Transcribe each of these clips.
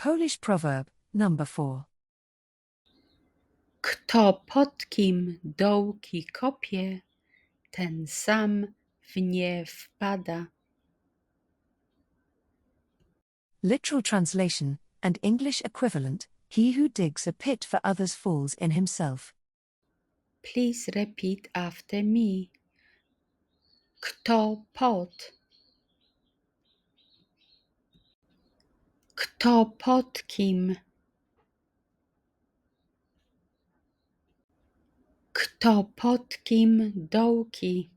Polish proverb, number 4. Kto pod kim dołki kopie, ten sam w nie wpada. Literal translation and English equivalent: he who digs a pit for others falls in himself. Please repeat after me. Kto pod? Kto pod kim? Kto pod kim dołki?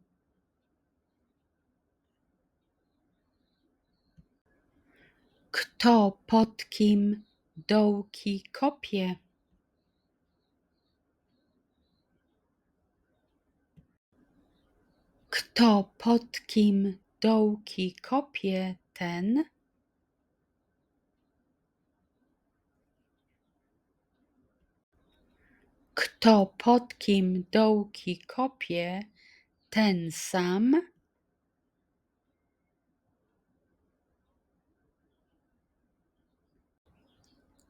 Kto pod kim dołki kopie? Kto pod kim dołki kopie, ten? Kto pod kim dołki kopie, ten sam?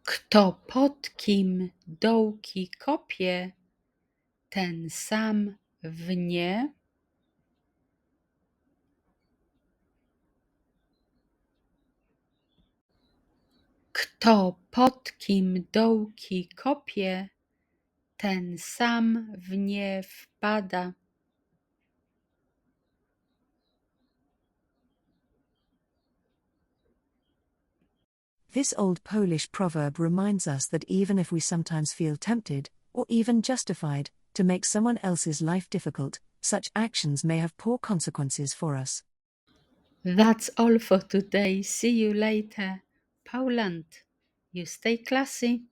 Kto pod kim dołki kopie, ten sam w nie? Kto pod kim dołki kopie, ten sam w nie wpada. This old Polish proverb reminds us that even if we sometimes feel tempted, or even justified, to make someone else's life difficult, such actions may have poor consequences for us. That's all for today. See you later. Poland, you stay classy.